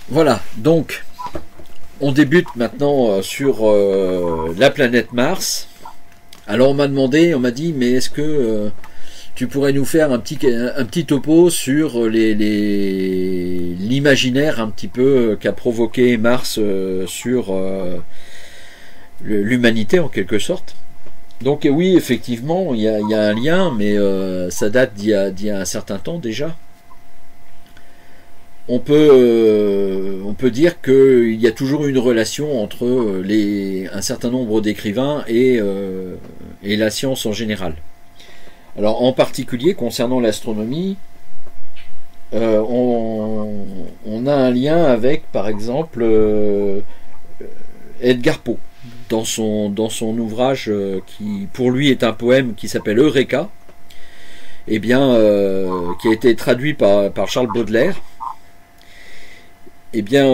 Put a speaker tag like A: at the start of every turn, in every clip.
A: Voilà, donc on débute maintenant sur la planète Mars. Alors on m'a demandé, on m'a dit, mais est-ce que tu pourrais nous faire un petit topo sur l'imaginaire un petit peu qu'a provoqué Mars sur l'humanité en quelque sorte. Donc oui, effectivement, il y a un lien, mais ça date d'il y a un certain temps déjà. On peut dire qu'il y a toujours une relation entre un certain nombre d'écrivains et la science en général. Alors en particulier concernant l'astronomie, on a un lien avec par exemple Edgar Poe dans son ouvrage qui pour lui est un poème qui s'appelle Eureka, et bien qui a été traduit par Charles Baudelaire. Et bien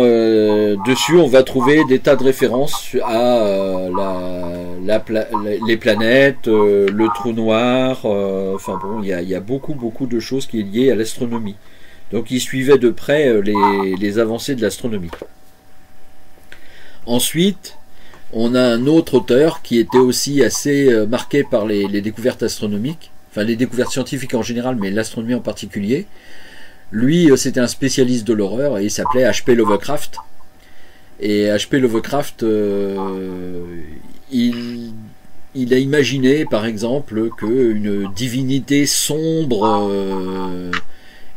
A: dessus on va trouver des tas de références à les planètes, le trou noir, enfin bon, il y a beaucoup de choses qui est liées à l'astronomie. Donc il suivait de près les avancées de l'astronomie. Ensuite, on a un autre auteur qui était aussi assez marqué par les découvertes astronomiques, enfin les découvertes scientifiques en général, mais l'astronomie en particulier. Lui, c'était un spécialiste de l'horreur et il s'appelait H.P. Lovecraft. Et H.P. Lovecraft, il a imaginé, par exemple, qu'une divinité sombre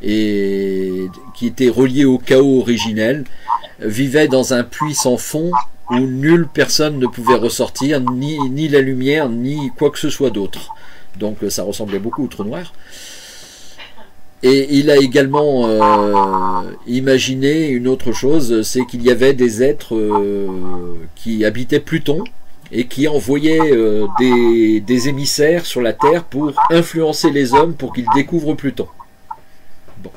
A: et qui était reliée au chaos originel vivait dans un puits sans fond où nulle personne ne pouvait ressortir, ni la lumière, ni quoi que ce soit d'autre. Donc ça ressemblait beaucoup au trou noir. Et il a également imaginé une autre chose, c'est qu'il y avait des êtres qui habitaient Pluton et qui envoyaient des émissaires sur la Terre pour influencer les hommes pour qu'ils découvrent Pluton. Bon.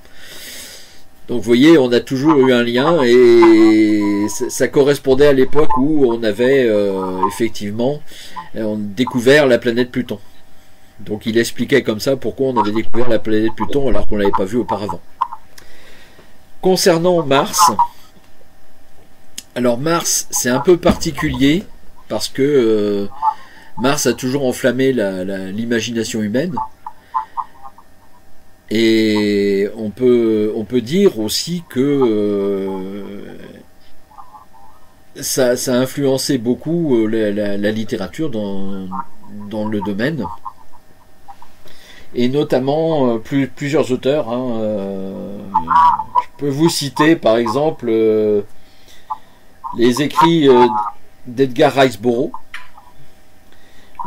A: Donc vous voyez, on a toujours eu un lien et ça correspondait à l'époque où on avait effectivement découvert la planète Pluton. Donc il expliquait comme ça pourquoi on avait découvert la planète Pluton alors qu'on ne l'avait pas vue auparavant. Concernant Mars, alors Mars c'est un peu particulier parce que Mars a toujours enflammé l'imagination humaine. Et on peut dire aussi que ça a influencé beaucoup la littérature dans le domaine. Et notamment plusieurs auteurs. Je peux vous citer par exemple les écrits d'Edgar Rice Burroughs,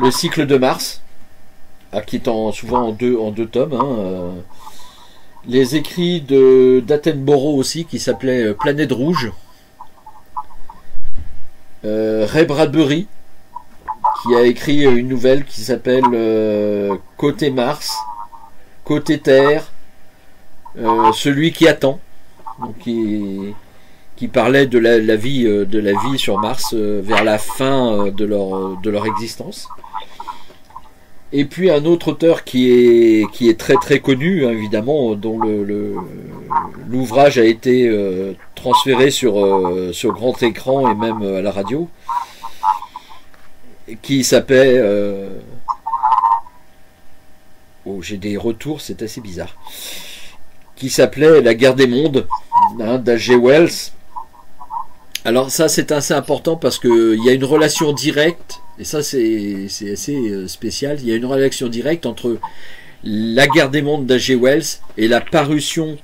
A: Le cycle de Mars, qui est souvent en deux tomes. Les écrits d'Attenborough aussi, qui s'appelait Planète Rouge. Ray Bradbury, qui a écrit une nouvelle qui s'appelle Côté Mars, Côté Terre, Celui qui attend, donc qui parlait de la vie sur Mars vers la fin de leur existence. Et puis un autre auteur qui est très très connu, hein, évidemment, dont l'ouvrage a été transféré sur grand écran et même à la radio, qui s'appelle j'ai des retours, c'est assez bizarre, qui s'appelait La guerre des mondes, hein, d'H.G. Wells. Alors ça c'est assez important parce que il y a une relation directe, et ça c'est assez spécial, il y a une relation directe entre La guerre des mondes d'H.G. Wells et la parution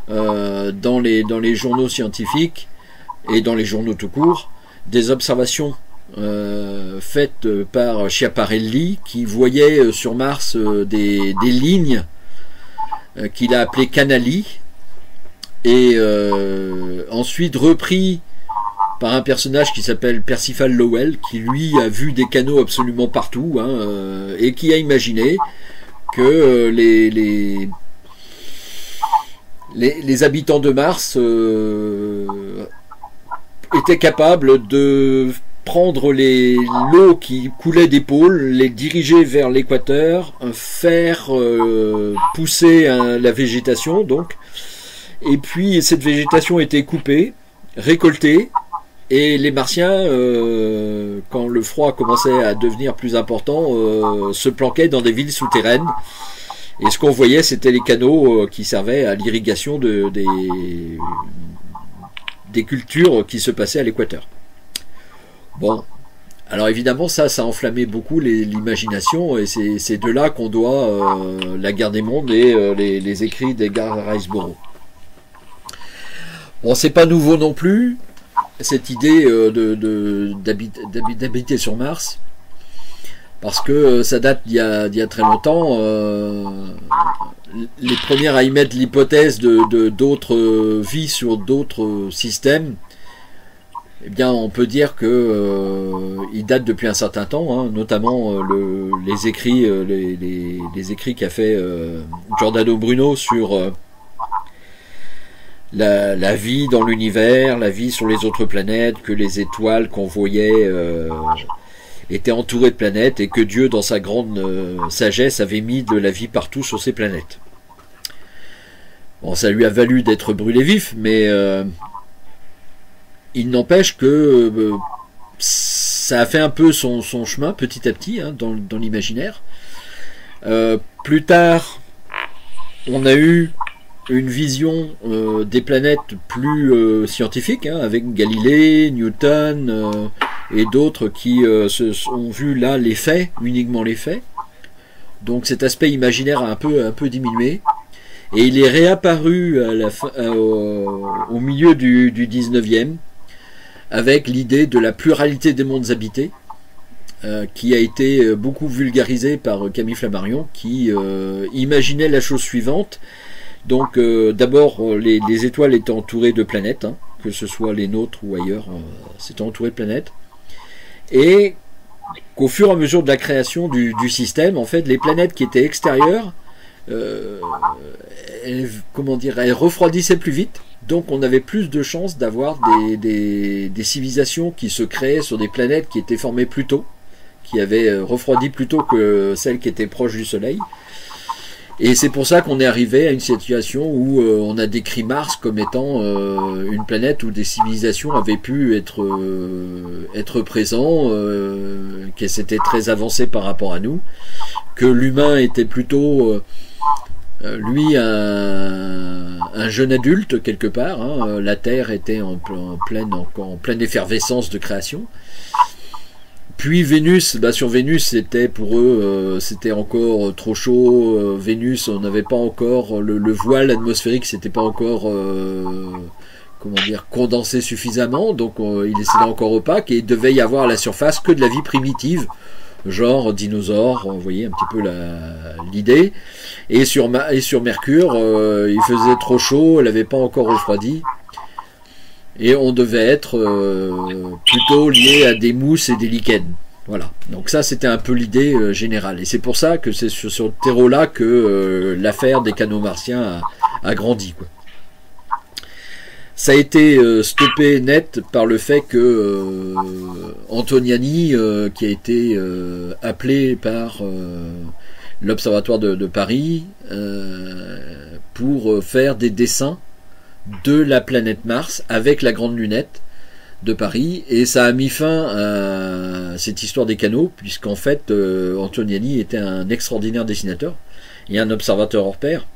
A: dans les journaux scientifiques et dans les journaux tout court des observations faite par Schiaparelli, qui voyait sur Mars des lignes qu'il a appelées canali, et ensuite repris par un personnage qui s'appelle Percival Lowell, qui lui a vu des canaux absolument partout, hein, et qui a imaginé que les habitants de Mars étaient capables de prendre l'eau qui coulait des pôles, les diriger vers l'équateur, faire pousser la végétation, donc, et puis cette végétation était coupée récolter. Et les Martiens, quand le froid commençait à devenir plus important, se planquaient dans des villes souterraines. Et ce qu'on voyait, c'était les canaux qui servaient à l'irrigation des cultures qui se passaient à l'équateur. Bon, alors évidemment, ça a enflammé beaucoup l'imagination, et c'est de là qu'on doit la guerre des mondes et les écrits d'Edgar Rice Burroughs. Bon, c'est pas nouveau non plus, cette idée d'habiter sur Mars, parce que ça date d'il y a très longtemps. Les premières à y mettre l'hypothèse d'autres vies sur d'autres systèmes, eh bien on peut dire que il date depuis un certain temps, hein, notamment les écrits qu'a fait Giordano Bruno sur la vie dans l'univers, la vie sur les autres planètes, que les étoiles qu'on voyait étaient entourées de planètes, et que Dieu, dans sa grande sagesse, avait mis de la vie partout sur ces planètes. Bon, ça lui a valu d'être brûlé vif, mais il n'empêche que ça a fait un peu son chemin petit à petit, hein, dans l'imaginaire. Plus tard, on a eu une vision des planètes plus scientifique, hein, avec Galilée, Newton et d'autres qui se sont vus là les faits, uniquement les faits. Donc cet aspect imaginaire a un peu diminué, et il est réapparu à la fin, au milieu du 19e, avec l'idée de la pluralité des mondes habités, qui a été beaucoup vulgarisée par Camille Flammarion, qui imaginait la chose suivante. Donc d'abord, les étoiles étaient entourées de planètes, hein, que ce soit les nôtres ou ailleurs, c'était entouré de planètes, et qu'au fur et à mesure de la création du système, en fait, les planètes qui étaient extérieures, elles refroidissaient plus vite, donc on avait plus de chances d'avoir des civilisations qui se créaient sur des planètes qui étaient formées plus tôt, qui avaient refroidi plus tôt que celles qui étaient proches du Soleil. Et c'est pour ça qu'on est arrivé à une situation où on a décrit Mars comme étant une planète où des civilisations avaient pu être présents, qu'elles s'étaient très avancées par rapport à nous, que l'humain était plutôt lui un jeune adulte quelque part, hein. La Terre était en pleine effervescence de création. Puis Vénus, sur Vénus, c'était pour eux, c'était encore trop chaud. Vénus, on n'avait pas encore le voile atmosphérique, c'était pas encore condensé suffisamment, donc il était encore opaque, et il devait y avoir à la surface que de la vie primitive, genre dinosaures, vous voyez un petit peu l'idée. Et sur Mercure, il faisait trop chaud, elle n'avait pas encore refroidi. Et on devait être plutôt lié à des mousses et des lichens. Voilà. Donc ça, c'était un peu l'idée générale. Et c'est pour ça que c'est sur ce terreau-là que l'affaire des canaux martiens a grandi, quoi. Ça a été stoppé net par le fait que Antoniani, qui a été appelé par l'Observatoire de Paris pour faire des dessins de la planète Mars avec la grande lunette de Paris, et ça a mis fin à cette histoire des canaux, puisqu'en fait Antoniani était un extraordinaire dessinateur et un observateur hors pair,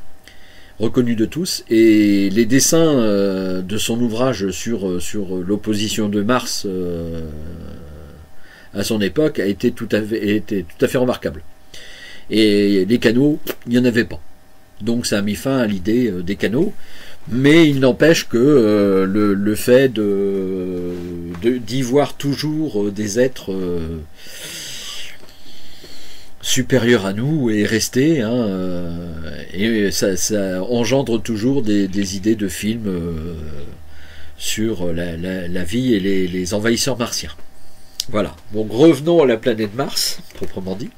A: reconnu de tous, et les dessins de son ouvrage sur l'opposition de Mars à son époque était tout à fait remarquable. Et les canaux, il n'y en avait pas. Donc ça a mis fin à l'idée des canaux. Mais il n'empêche que le fait d'y voir toujours des êtres supérieurs à nous est resté, hein, et ça engendre toujours des idées de films sur la vie et les envahisseurs martiens. Voilà. Donc revenons à la planète Mars, proprement dit.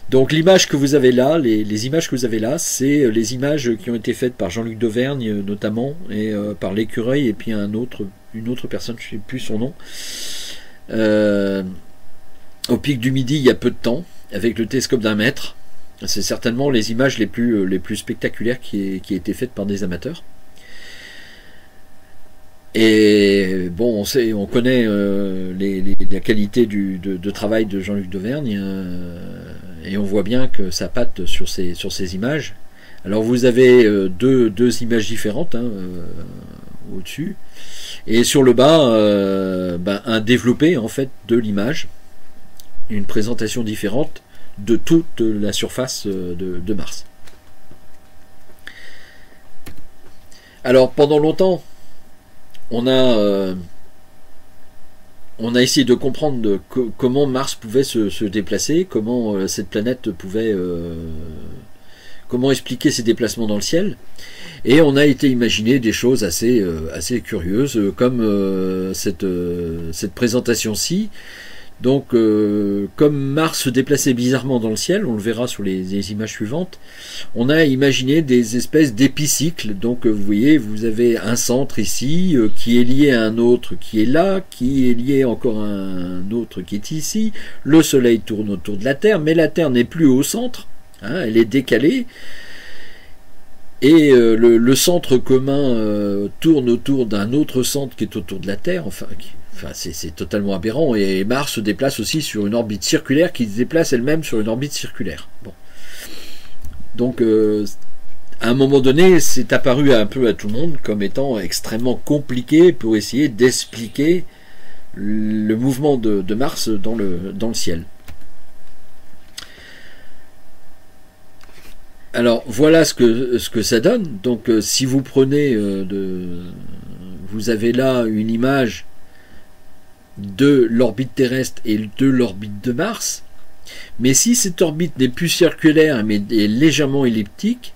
A: Donc l'image que vous avez là, les images que vous avez là, c'est les images qui ont été faites par Jean-Luc Dauvergne notamment, et par l'Écureuil, et puis une autre personne, je ne sais plus son nom, au pic du Midi il y a peu de temps, avec le télescope d'1 mètre. C'est certainement les images les plus, spectaculaires qui aient été faites par des amateurs. Et bon, on connaît la qualité de travail de Jean-Luc Dauvergne, et on voit bien que ça patte sur ces images. Alors vous avez deux images différentes au-dessus, et sur le bas, un développé en fait de l'image, une présentation différente de toute la surface de Mars. Alors pendant longtemps, on a essayé de comprendre comment Mars pouvait se déplacer, comment cette planète pouvait, comment expliquer ses déplacements dans le ciel, et on a été imaginer des choses assez curieuses, comme cette présentation-ci. Donc, comme Mars se déplaçait bizarrement dans le ciel, on le verra sur les images suivantes, on a imaginé des espèces d'épicycles. Donc, vous voyez, vous avez un centre ici, qui est lié à un autre qui est là, qui est lié encore à un autre qui est ici. Le Soleil tourne autour de la Terre, mais la Terre n'est plus au centre, elle est décalée. Et le centre commun tourne autour d'un autre centre qui est autour de la Terre, enfin c'est totalement aberrant, et Mars se déplace aussi sur une orbite circulaire qui se déplace elle-même sur une orbite circulaire. Bon. Donc à un moment donné, c'est apparu un peu à tout le monde comme étant extrêmement compliqué pour essayer d'expliquer le mouvement de Mars dans le ciel. Alors voilà ce que ça donne. Donc si vous prenez vous avez là une image de l'orbite terrestre et de l'orbite de Mars, mais si cette orbite n'est plus circulaire mais est légèrement elliptique,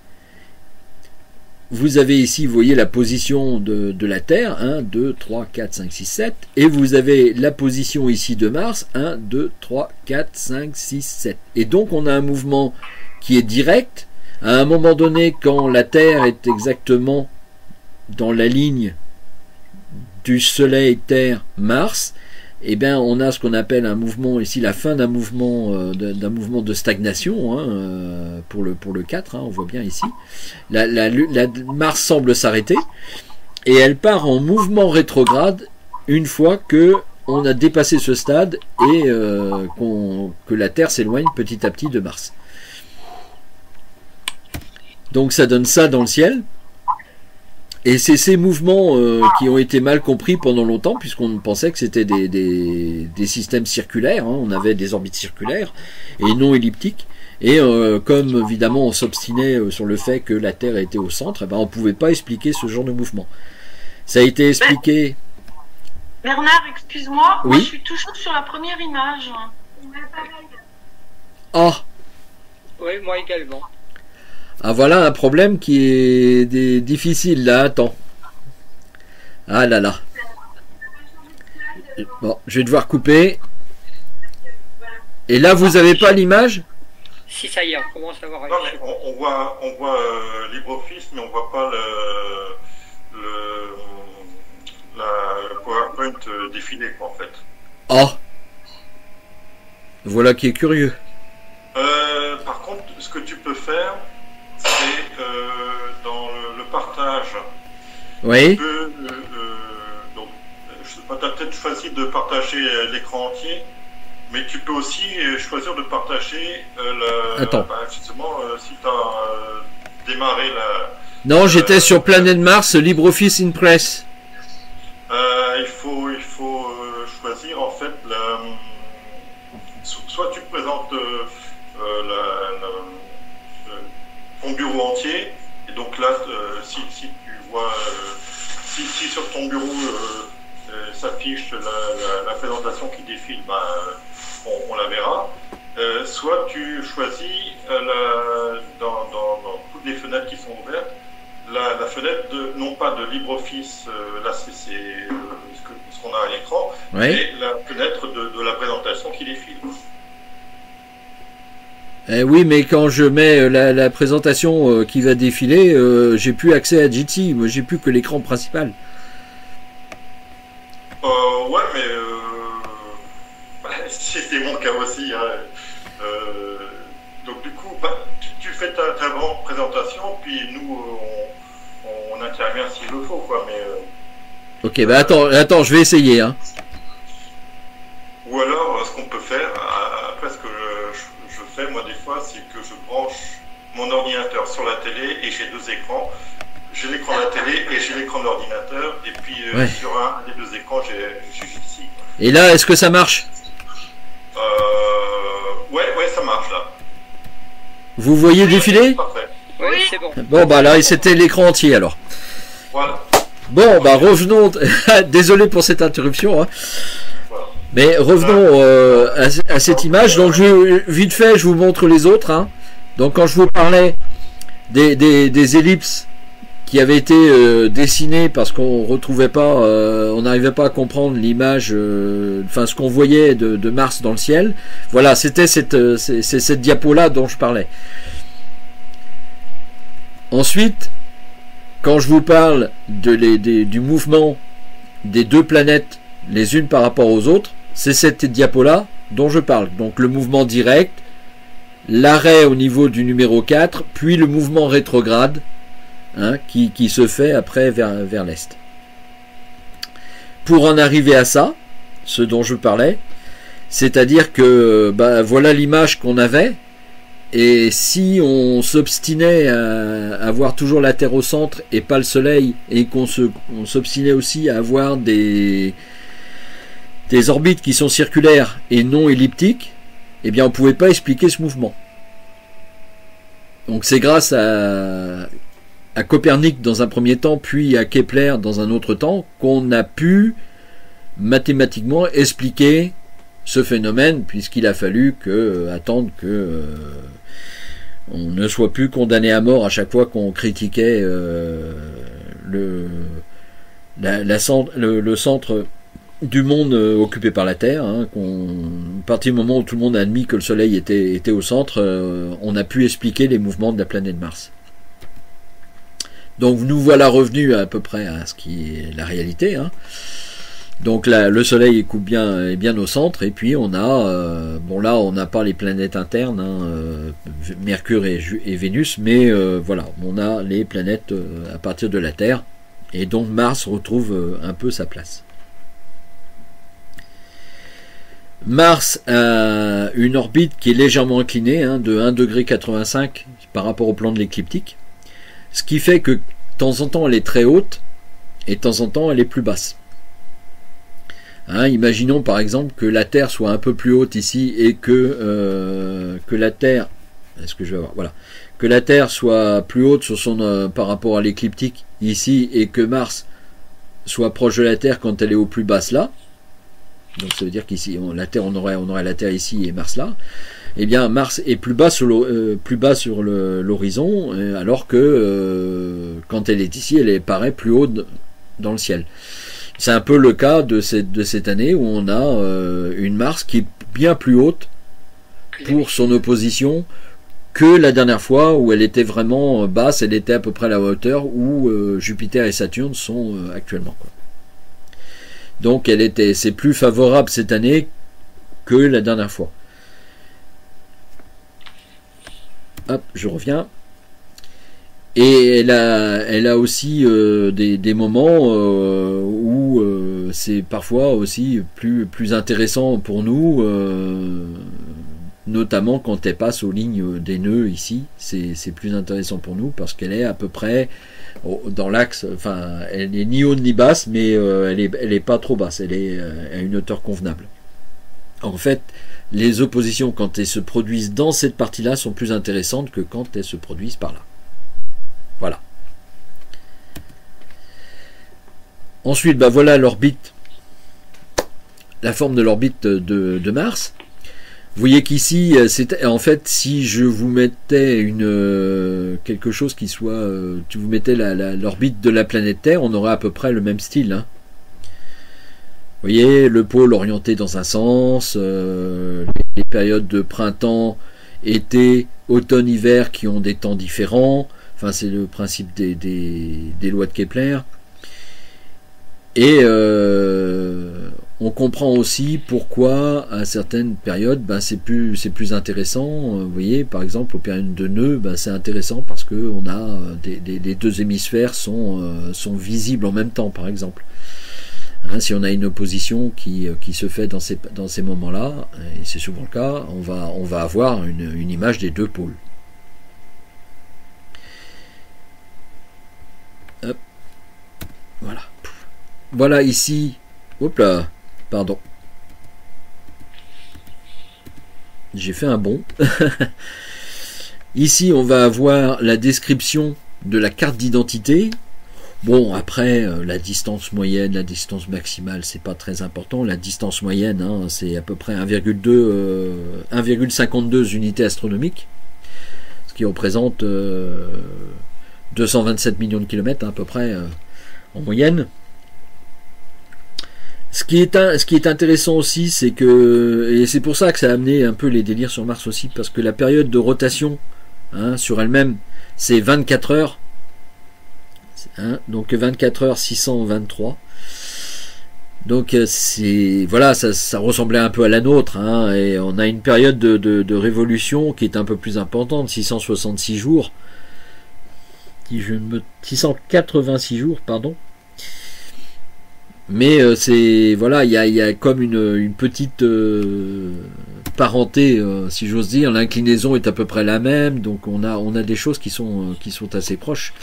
A: vous avez ici, vous voyez la position de la Terre, 1, 2, 3, 4, 5, 6, 7, et vous avez la position ici de Mars, 1, 2, 3, 4, 5, 6, 7. Et donc on a un mouvement qui est direct. À un moment donné, quand la Terre est exactement dans la ligne du Soleil, Terre, Mars, eh bien, on a ce qu'on appelle un mouvement, ici la fin d'un mouvement de stagnation, pour le 4, on voit bien ici. Mars semble s'arrêter, et elle part en mouvement rétrograde une fois que on a dépassé ce stade et que la Terre s'éloigne petit à petit de Mars. Donc ça donne ça dans le ciel. Et c'est ces mouvements qui ont été mal compris pendant longtemps, puisqu'on pensait que c'était des systèmes circulaires, on avait des orbites circulaires et non elliptiques. Et comme évidemment on s'obstinait sur le fait que la Terre était au centre, on ne pouvait pas expliquer ce genre de mouvement. Ça a été expliqué...
B: Bernard, excuse-moi,
A: oui,
B: moi je suis toujours sur la première image.
A: Ah.
C: Oui, moi également.
A: Ah, voilà un problème qui est difficile là, attends. Ah là là. Bon, je vais devoir couper. Et là, vous n'avez pas l'image?
C: Si, ça y est, on commence à voir.
D: Non, mais on voit LibreOffice, mais on voit pas le PowerPoint défilé, quoi, en fait.
A: Ah. Voilà qui est curieux.
D: Par contre, ce que tu peux faire, c'est dans le partage.
A: Oui.
D: Tu peux, donc, je sais pas, tu as peut-être choisi de partager l'écran entier, mais tu peux aussi choisir de partager justement, si tu as démarré la...
A: Non, j'étais sur Planète Mars, LibreOffice Impress.
D: Il faut choisir en fait soit tu présentes ton bureau entier, et donc là si tu vois si sur ton bureau s'affiche la présentation qui défile, on la verra. Soit tu choisis dans toutes les fenêtres qui sont ouvertes, la fenêtre non pas de LibreOffice, là c'est ce qu'on a à l'écran,
A: oui,
D: mais la fenêtre de la présentation qui défile.
A: Oui, mais quand je mets la présentation qui va défiler, j'ai plus accès à Jitsi, moi j'ai plus que l'écran principal.
D: Ouais, mais c'était mon cas aussi. Donc du coup, tu fais ta grande présentation, puis nous on intervient s'il le faut, quoi. Mais
A: Ok, bah attends, je vais essayer. Hein.
D: Ou alors, ce qu'on peut faire, après ce que je fais, moi, des fois, c'est que je branche mon ordinateur sur la télé et j'ai deux écrans. J'ai l'écran de la télé et j'ai l'écran de l'ordinateur. Et puis, sur un des deux écrans, j'ai ici.
A: Et là, est-ce que ça marche?
D: Ouais, ça marche, là.
A: Vous voyez défiler?
D: Parfait.
C: Oui, c'est bon.
A: Bon, bah là, c'était l'écran entier, alors.
D: Voilà.
A: Bon, bah revenons. Désolé pour cette interruption. Hein.
D: Voilà.
A: Mais revenons à cette image. Donc, vite fait, je vous montre les autres. Hein. Donc, quand je vous parlais des ellipses qui avaient été dessinées parce qu'on retrouvait pas, on n'arrivait pas à comprendre l'image, enfin ce qu'on voyait de Mars dans le ciel. Voilà, c'était cette diapo-là dont je parlais. Ensuite, quand je vous parle du mouvement des deux planètes les unes par rapport aux autres, c'est cette diapo-là dont je parle. Donc le mouvement direct, l'arrêt au niveau du numéro 4, puis le mouvement rétrograde, hein, qui se fait après vers l'est. Pour en arriver à ça, ce dont je parlais, c'est-à-dire que voilà l'image qu'on avait, et si on s'obstinait à avoir toujours la Terre au centre et pas le Soleil, et qu'on s'obstinait aussi à avoir des orbites qui sont circulaires et non elliptiques, eh bien on ne pouvait pas expliquer ce mouvement. Donc c'est grâce à Copernic dans un premier temps, puis à Kepler dans un autre temps, qu'on a pu mathématiquement expliquer ce phénomène, puisqu'il a fallu attendre que on ne soit plus condamné à mort à chaque fois qu'on critiquait le centre du monde occupé par la Terre. Hein, à partir du moment où tout le monde a admis que le Soleil était au centre, on a pu expliquer les mouvements de la planète Mars. Donc nous voilà revenus à peu près à ce qui est la réalité. Hein. Donc là, le Soleil est bien au centre, et puis on a, là on n'a pas les planètes internes, hein, Mercure et Vénus, mais voilà, on a les planètes à partir de la Terre, et donc Mars retrouve un peu sa place. Mars a une orbite qui est légèrement inclinée, hein, de 1,85 degré par rapport au plan de l'écliptique, ce qui fait que de temps en temps elle est très haute, et de temps en temps elle est plus basse. Hein, imaginons par exemple que la Terre soit un peu plus haute ici et que la Terre, que la Terre soit plus haute par rapport à l'écliptique ici, et que Mars soit proche de la Terre quand elle est au plus basse là. Donc ça veut dire qu'ici la Terre, on aurait la Terre ici et Mars là. Eh bien Mars est plus bas sur l'horizon, alors que quand elle est ici, elle paraît plus haute dans le ciel. C'est un peu le cas de cette année où on a une Mars qui est bien plus haute pour son opposition que la dernière fois où elle était vraiment basse, elle était à peu près à la hauteur où Jupiter et Saturne sont actuellement. Quoi. Donc c'est plus favorable cette année que la dernière fois. Hop, je reviens. Et elle a aussi des moments où c'est parfois aussi plus intéressant pour nous, notamment quand elle passe aux lignes des nœuds ici. C'est plus intéressant pour nous parce qu'elle est à peu près dans l'axe, enfin elle n'est ni haute ni basse, mais elle est pas trop basse, elle est à une hauteur convenable. En fait, les oppositions quand elles se produisent dans cette partie-là sont plus intéressantes que quand elles se produisent par là. Voilà. Ensuite, voilà l'orbite, la forme de l'orbite de Mars. Vous voyez qu'ici, en fait, si je vous mettais quelque chose qui soit, tu vous mettais l'orbite de la planète Terre, on aurait à peu près le même style. Hein. Vous voyez, le pôle orienté dans un sens, les périodes de printemps, été, automne, hiver qui ont des temps différents. Enfin, c'est le principe des lois de Kepler. Et on comprend aussi pourquoi à certaines périodes c'est plus intéressant. Vous voyez, par exemple aux périodes de nœuds, c'est intéressant parce que on a les deux hémisphères sont visibles en même temps, par exemple. Hein, si on a une opposition qui se fait dans ces moments-là, et c'est souvent le cas, on va avoir une image des deux pôles. Hop. Voilà. Voilà ici. Hop là. Pardon. J'ai fait un bond. Ici, on va avoir la description de la carte d'identité. Bon, après, la distance moyenne, la distance maximale, c'est pas très important. La distance moyenne, hein, c'est à peu près 1,52 unités astronomiques, ce qui représente 227 millions de kilomètres, hein, à peu près, en moyenne. Ce qui est intéressant aussi, c'est que, et c'est pour ça que ça a amené un peu les délires sur Mars aussi, parce que la période de rotation, hein, sur elle-même, c'est 24 heures. Hein, donc 24 heures 623. Donc voilà, ça ressemblait un peu à la nôtre, hein, et on a une période de révolution qui est un peu plus importante, 666 jours. 686 jours, pardon. Mais voilà, il y a comme une petite parenté, si j'ose dire. L'inclinaison est à peu près la même, donc on a des choses qui sont assez proches.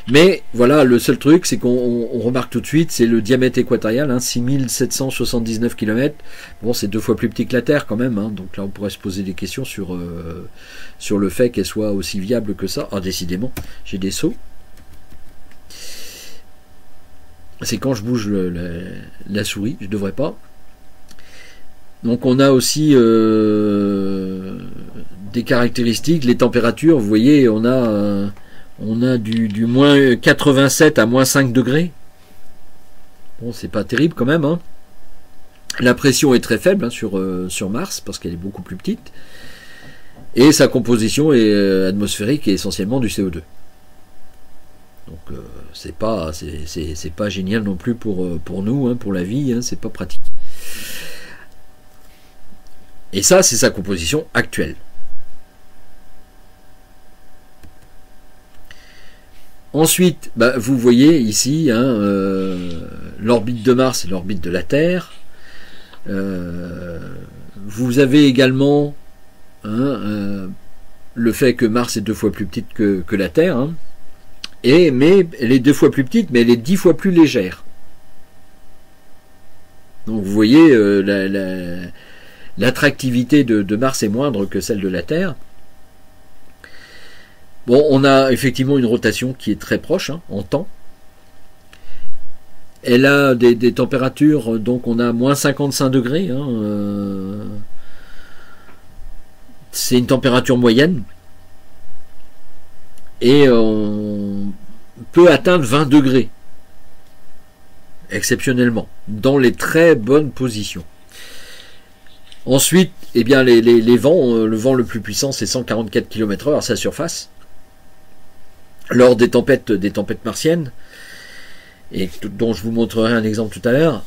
A: Mais voilà, le seul truc, c'est qu'on remarque tout de suite, c'est le diamètre équatorial, hein, 6779 km. Bon, c'est 2 fois plus petit que la Terre quand même, hein, donc là on pourrait se poser des questions sur le fait qu'elle soit aussi viable que ça. Ah, décidément, j'ai des sauts. C'est quand je bouge la souris, je devrais pas. Donc on a aussi des caractéristiques, les températures, vous voyez, on a du moins 87 à moins 5 degrés. Bon, c'est pas terrible quand même, hein. La pression est très faible, hein, sur Mars, parce qu'elle est beaucoup plus petite. Et sa composition est atmosphérique et essentiellement du CO2. Donc c'est pas génial non plus pour nous, hein, pour la vie, hein, c'est pas pratique. Et ça, c'est sa composition actuelle. Ensuite, vous voyez ici, hein, l'orbite de Mars et l'orbite de la Terre. Vous avez également, hein, le fait que Mars est 2 fois plus petite que la Terre, hein. Mais elle est 2 fois plus petite, mais elle est 10 fois plus légère. Donc vous voyez, l'attractivité de Mars est moindre que celle de la Terre. Bon, on a effectivement une rotation qui est très proche, hein, en temps. Elle a des températures, donc on a moins 55 degrés. Hein, c'est une température moyenne. Et on peut atteindre 20 degrés, exceptionnellement, dans les très bonnes positions. Ensuite, eh bien, les vents, le vent le plus puissant, c'est 144 km/h à sa surface, lors des tempêtes martiennes, et dont je vous montrerai un exemple tout à l'heure.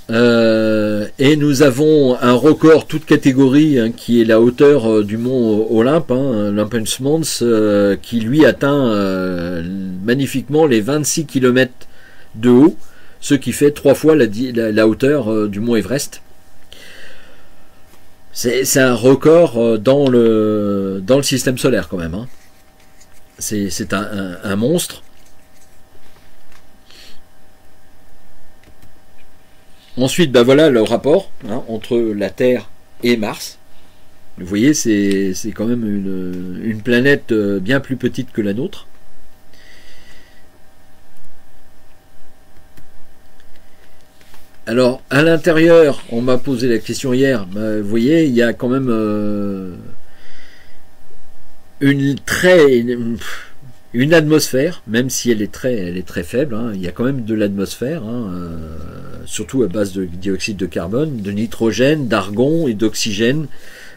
A: Et nous avons un record toute catégorie, hein, qui est la hauteur du mont Olympe, hein, l'Olympus Mons, qui lui atteint magnifiquement les 26 km de haut, ce qui fait 3 fois la hauteur du mont Everest. C'est un record dans le système solaire quand même, hein. C'est un monstre. Ensuite, voilà le rapport, hein, entre la Terre et Mars. Vous voyez, c'est quand même une planète bien plus petite que la nôtre. Alors, à l'intérieur, on m'a posé la question hier, vous voyez, il y a quand même une atmosphère, même si elle est très faible, hein, il y a quand même de l'atmosphère, hein, surtout à base de dioxyde de carbone, de nitrogène, d'argon et d'oxygène,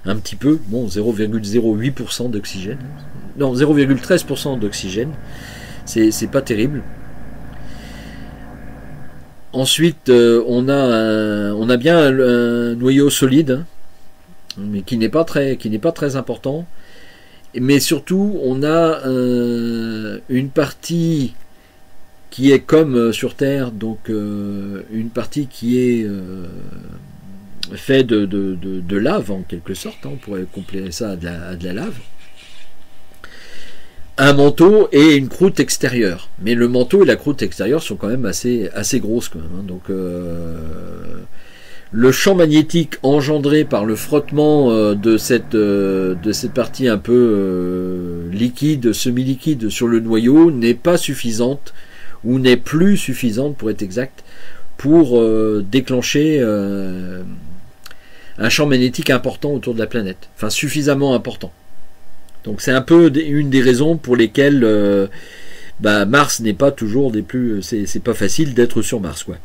A: un petit peu, bon, 0,08% d'oxygène, non, 0,13% d'oxygène, c'est pas terrible. Ensuite, on a bien un noyau solide, hein, mais qui n'est pas très important. Mais surtout, on a une partie qui est comme sur Terre, donc une partie qui est faite de lave en quelque sorte, hein, on pourrait comparer ça à de la lave. Un manteau et une croûte extérieure. Mais le manteau et la croûte extérieure sont quand même assez grosses quand même, hein. Donc le champ magnétique engendré par le frottement de cette partie un peu liquide, semi-liquide sur le noyau n'est pas suffisante, ou n'est plus suffisante pour être exact, pour déclencher un champ magnétique important autour de la planète. Enfin, suffisamment important. Donc c'est un peu une des raisons pour lesquelles Mars n'est pas toujours des plus... C'est pas facile d'être sur Mars, quoi.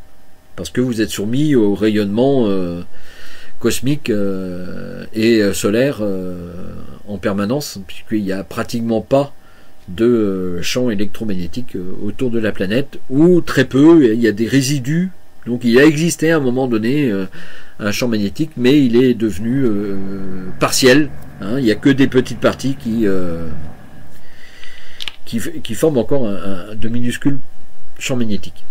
A: Parce que vous êtes soumis au rayonnement cosmique et solaire en permanence, puisqu'il n'y a pratiquement pas de champ électromagnétique autour de la planète, ou très peu, il y a des résidus. Donc il a existé à un moment donné un champ magnétique, mais il est devenu partiel. Hein, il n'y a que des petites parties qui forment encore de minuscules champs magnétiques.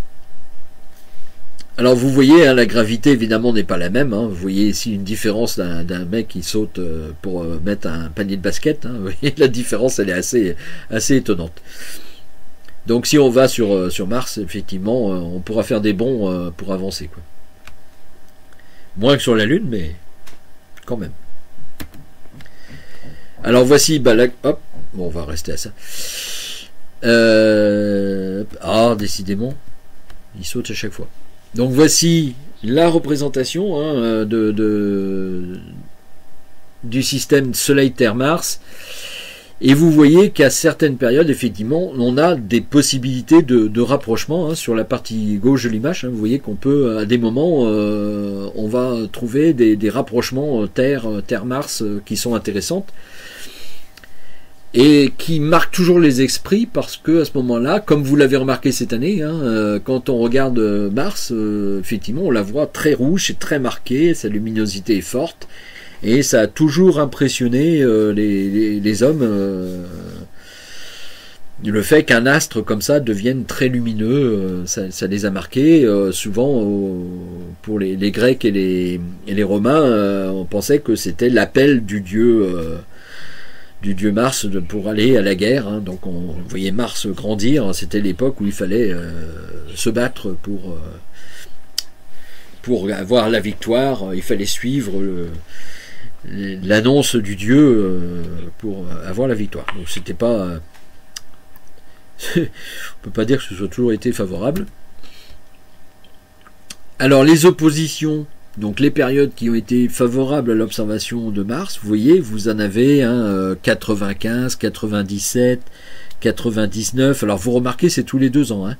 A: Alors vous voyez, hein, la gravité évidemment n'est pas la même. Hein. Vous voyez ici une différence d'un mec qui saute pour mettre un panier de basket. Hein. Vous voyez, la différence, elle est assez étonnante. Donc si on va sur Mars, effectivement, on pourra faire des bonds pour avancer, quoi. Moins que sur la Lune, mais quand même. Alors voici, hop, bon, on va rester à ça. Décidément, il saute à chaque fois. Donc voici la représentation, hein, du système Soleil-Terre-Mars. Et vous voyez qu'à certaines périodes, effectivement, on a des possibilités de rapprochement, hein, sur la partie gauche de l'image. Hein, vous voyez qu'on peut, à des moments, on va trouver des rapprochements Terre-Mars qui sont intéressantes et qui marquent toujours les esprits, parce que à ce moment-là, comme vous l'avez remarqué cette année, hein, quand on regarde Mars, effectivement, on la voit très rouge, c'est très marqué, sa luminosité est forte. Et ça a toujours impressionné les hommes, le fait qu'un astre comme ça devienne très lumineux, ça les a marqués. Souvent, pour les Grecs et les Romains, on pensait que c'était l'appel du dieu Mars pour aller à la guerre. Hein. Donc on voyait Mars grandir. C'était l'époque où il fallait se battre pour avoir la victoire. Il fallait suivre l'annonce du dieu pour avoir la victoire. Donc c'était pas on peut pas dire que ce soit toujours été favorable. Alors les oppositions, donc les périodes qui ont été favorables à l'observation de Mars, vous voyez, vous en avez 95, 97, 99. Alors vous remarquez, c'est tous les 2 ans. Hein.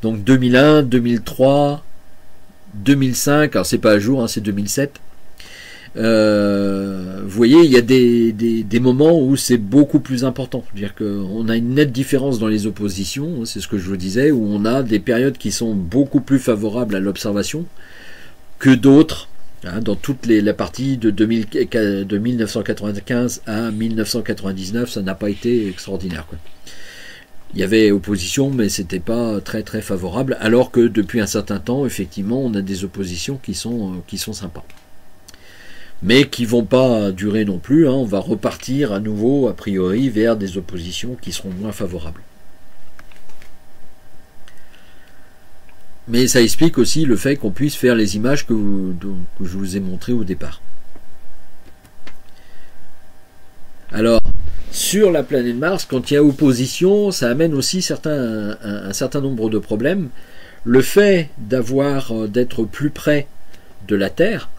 A: Donc 2001, 2003, 2005. Alors c'est pas à jour, hein, c'est 2007. Vous voyez, il y a des moments où c'est beaucoup plus important. C'est-à-dire qu'on a une nette différence dans les oppositions, c'est ce que je vous disais, où on a des périodes qui sont beaucoup plus favorables à l'observation que d'autres. Hein, dans toute la partie de 1995 à 1999, ça n'a pas été extraordinaire, quoi. Il y avait opposition, mais c'était pas très très favorable, alors que depuis un certain temps, effectivement, on a des oppositions qui sont sympas. Mais qui vont pas durer non plus, hein. On va repartir à nouveau, a priori, vers des oppositions qui seront moins favorables. Mais ça explique aussi le fait qu'on puisse faire les images que je vous ai montrées au départ. Alors, sur la planète Mars, quand il y a opposition, ça amène aussi un certain nombre de problèmes. Le fait d'être plus près de la Terre,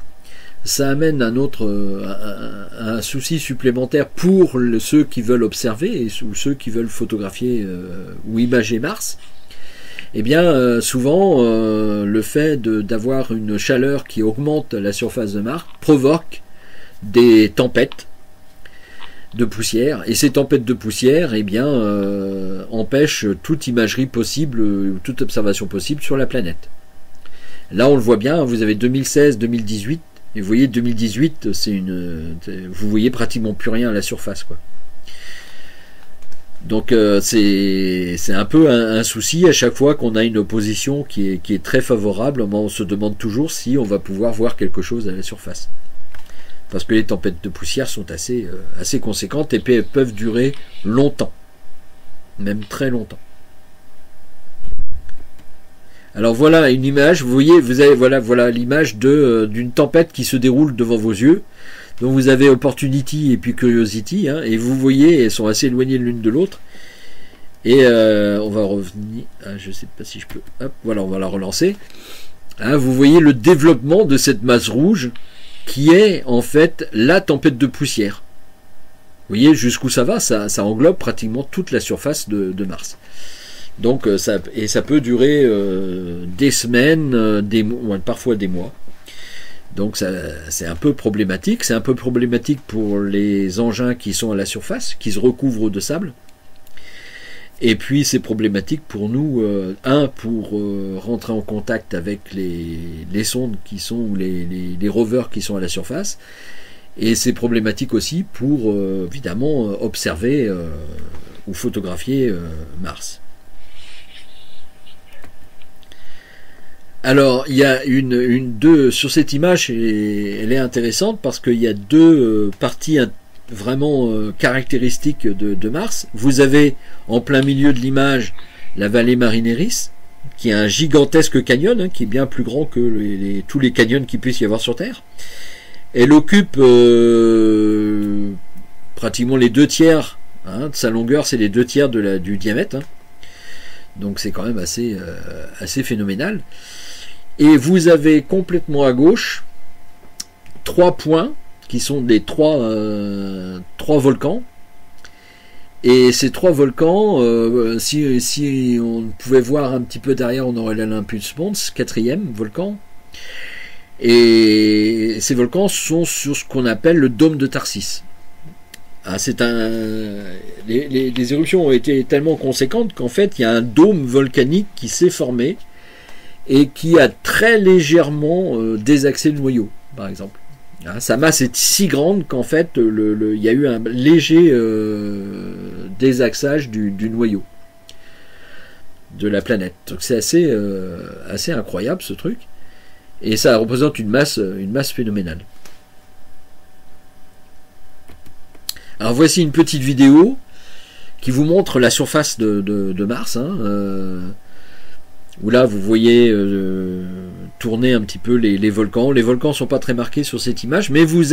A: ça amène un souci supplémentaire pour ceux qui veulent observer ou ceux qui veulent photographier ou imager Mars. Eh bien, souvent, le fait d'avoir une chaleur qui augmente la surface de Mars provoque des tempêtes de poussière, et ces tempêtes de poussière, eh bien, empêchent toute imagerie possible, toute observation possible sur la planète. Là, on le voit bien, vous avez 2016, 2018, et vous voyez 2018, vous voyez pratiquement plus rien à la surface, quoi. Donc c'est un peu un souci à chaque fois qu'on a une opposition qui est très favorable. On se demande toujours si on va pouvoir voir quelque chose à la surface. Parce que les tempêtes de poussière sont assez conséquentes et peuvent durer longtemps. Même très longtemps. Alors voilà une image, vous voyez, voilà l'image d'une tempête qui se déroule devant vos yeux. Donc vous avez Opportunity et puis Curiosity, hein, et vous voyez, elles sont assez éloignées l'une de l'autre. Et on va revenir, je sais pas si je peux, hop, voilà, on va la relancer. Hein, vous voyez le développement de cette masse rouge qui est en fait la tempête de poussière. Vous voyez jusqu'où ça va, ça englobe pratiquement toute la surface de Mars. Donc ça peut durer des semaines, des mois, parfois des mois. Donc c'est un peu problématique. C'est un peu problématique pour les engins qui sont à la surface, qui se recouvrent de sable. Et puis c'est problématique pour nous, pour rentrer en contact avec les sondes qui sont, ou les rovers qui sont à la surface. Et c'est problématique aussi pour, évidemment, observer ou photographier Mars. Alors, il y a sur cette image, elle est intéressante parce qu'il y a deux parties vraiment caractéristiques de Mars. Vous avez en plein milieu de l'image la vallée Marineris, qui est un gigantesque canyon, hein, qui est bien plus grand que tous les canyons qu'il puisse y avoir sur Terre. Elle occupe pratiquement les 2/3 de sa longueur, c'est les 2/3 du diamètre. Hein. Donc c'est quand même assez phénoménal. Et vous avez complètement à gauche 3 points qui sont des trois volcans. Et ces 3 volcans, si on pouvait voir un petit peu derrière, on aurait l'Olympus Mons, 4e volcan. Et ces volcans sont sur ce qu'on appelle le dôme de Tharsis. Ah, les éruptions ont été tellement conséquentes qu'en fait il y a un dôme volcanique qui s'est formé et qui a très légèrement désaxé le noyau, par exemple. Ah, sa masse est si grande qu'en fait il y a eu un léger désaxage du noyau de la planète. Donc c'est assez incroyable ce truc. Et ça représente une masse phénoménale. Alors voici une petite vidéo qui vous montre la surface de Mars, hein, où là vous voyez tourner un petit peu les volcans. Les volcans sont pas très marqués sur cette image, mais vous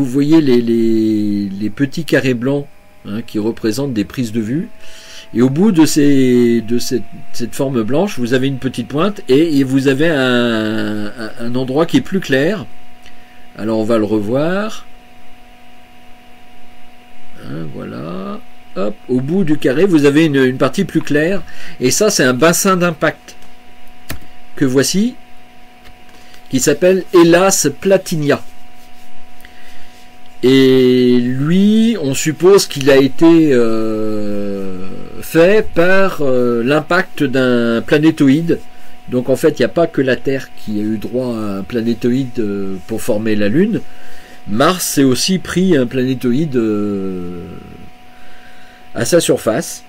A: voyez les petits carrés blancs, hein, qui représentent des prises de vue. Et au bout de cette forme blanche, vous avez une petite pointe et vous avez un endroit qui est plus clair. Alors on va le revoir. Hein, voilà. Hop, au bout du carré, vous avez une partie plus claire. Et ça, c'est un bassin d'impact que voici, qui s'appelle Hellas Platinia. Et lui, on suppose qu'il a été fait par l'impact d'un planétoïde. Donc en fait, il n'y a pas que la Terre qui a eu droit à un planétoïde pour former la Lune. Mars s'est aussi pris un planétoïde à sa surface.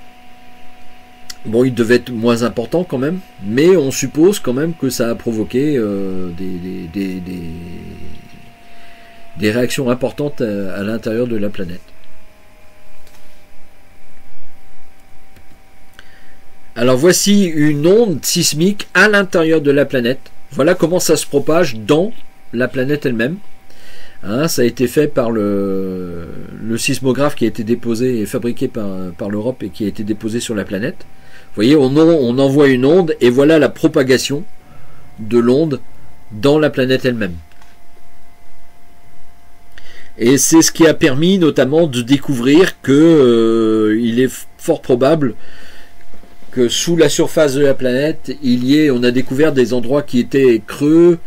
A: Bon, il devait être moins important quand même, mais on suppose quand même que ça a provoqué des réactions importantes à l'intérieur de la planète. Alors voici une onde sismique à l'intérieur de la planète. Voilà comment ça se propage dans la planète elle-même. Hein, ça a été fait par le sismographe qui a été déposé et fabriqué par l'Europe et qui a été déposé sur la planète. Vous voyez, on envoie une onde et voilà la propagation de l'onde dans la planète elle-même. Et c'est ce qui a permis notamment de découvrir que il est fort probable que sous la surface de la planète, on a découvert des endroits qui étaient creux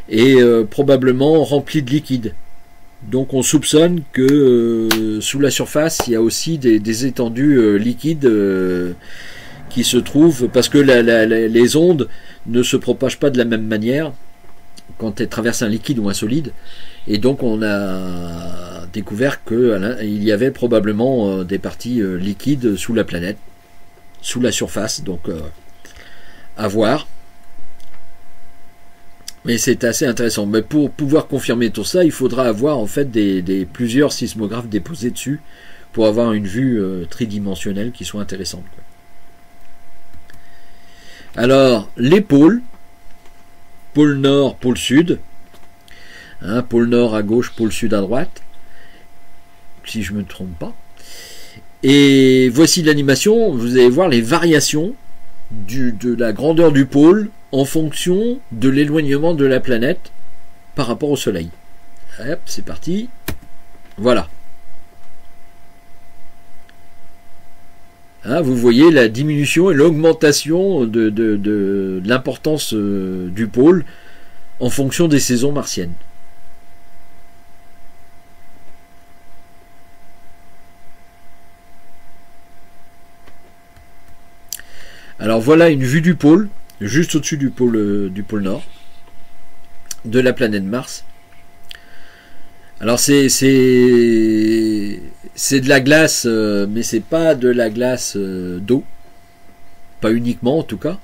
A: et probablement remplis de liquide. Donc on soupçonne que sous la surface, il y a aussi des étendues liquides qui se trouvent, parce que les ondes ne se propage pas de la même manière quand elle traverse un liquide ou un solide. Et donc on a découvert qu'il y avait probablement des parties liquides sous la planète, sous la surface, donc à voir. Mais c'est assez intéressant. Mais pour pouvoir confirmer tout ça, il faudra avoir en fait plusieurs sismographes déposés dessus pour avoir une vue tridimensionnelle qui soit intéressante, quoi. Alors, les pôles, pôle nord, pôle sud, hein, pôle nord à gauche, pôle sud à droite, si je ne me trompe pas. Et voici l'animation, vous allez voir les variations de la grandeur du pôle en fonction de l'éloignement de la planète par rapport au Soleil. Hop, c'est parti. Voilà. Hein, vous voyez la diminution et l'augmentation de l'importance du pôle en fonction des saisons martiennes. Alors voilà une vue du pôle, juste au-dessus du pôle nord, de la planète Mars. Alors c'est de la glace, mais c'est pas de la glace d'eau, pas uniquement en tout cas.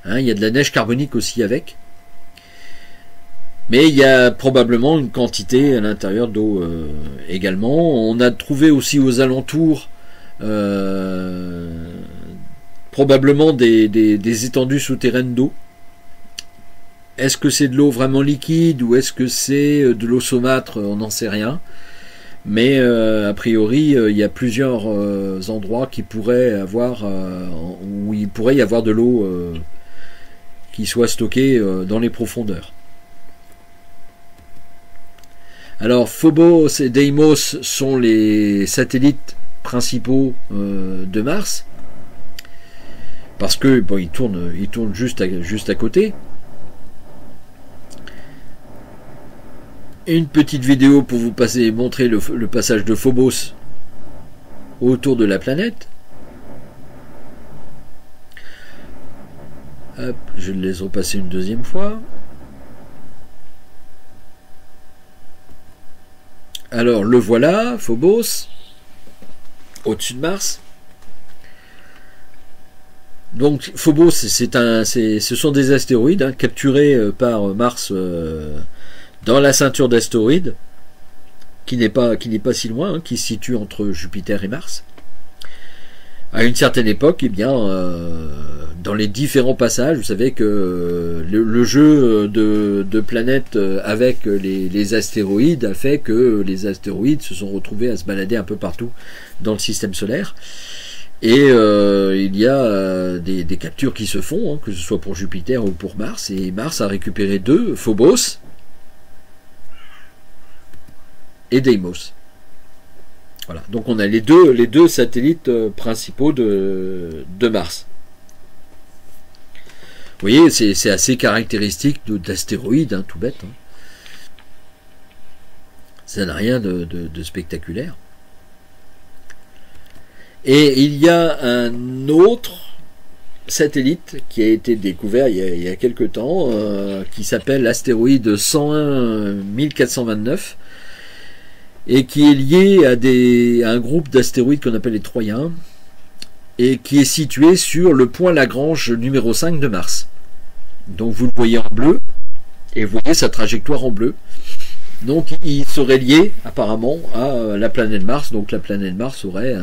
A: Hein, il y a de la neige carbonique aussi avec, mais il y a probablement une quantité à l'intérieur d'eau également. On a trouvé aussi aux alentours probablement des étendues souterraines d'eau. Est-ce que c'est de l'eau vraiment liquide ou est-ce que c'est de l'eau saumâtre? On n'en sait rien. Mais a priori, il y a plusieurs endroits qui pourraient avoir, où il pourrait y avoir de l'eau qui soit stockée dans les profondeurs. Alors Phobos et Deimos sont les satellites principaux de Mars, parce que bon, ils tournent juste à côté. Une petite vidéo pour vous montrer le passage de Phobos autour de la planète. Hop, je le laisse repasser une deuxième fois. Alors le voilà, Phobos, au-dessus de Mars. Donc Phobos, ce sont des astéroïdes hein, capturés par Mars dans la ceinture d'astéroïdes, qui n'est pas si loin, hein, qui se situe entre Jupiter et Mars. À une certaine époque, eh bien, dans les différents passages, vous savez que le jeu de planètes avec les astéroïdes a fait que les astéroïdes se sont retrouvés à se balader un peu partout dans le système solaire. Et il y a des captures qui se font, hein, que ce soit pour Jupiter ou pour Mars, et Mars a récupéré deux, Phobos et Deimos. Voilà, donc on a les deux satellites principaux de Mars. Vous voyez, c'est assez caractéristique d'astéroïdes, hein, tout bête. Hein. Ça n'a rien de spectaculaire. Et il y a un autre satellite qui a été découvert il y a quelque temps, qui s'appelle l'astéroïde 101 1429, et qui est lié à un groupe d'astéroïdes qu'on appelle les Troyens, et qui est situé sur le point Lagrange numéro 5 de Mars. Donc vous le voyez en bleu, et vous voyez sa trajectoire en bleu. Donc il serait lié apparemment à la planète Mars, donc la planète Mars aurait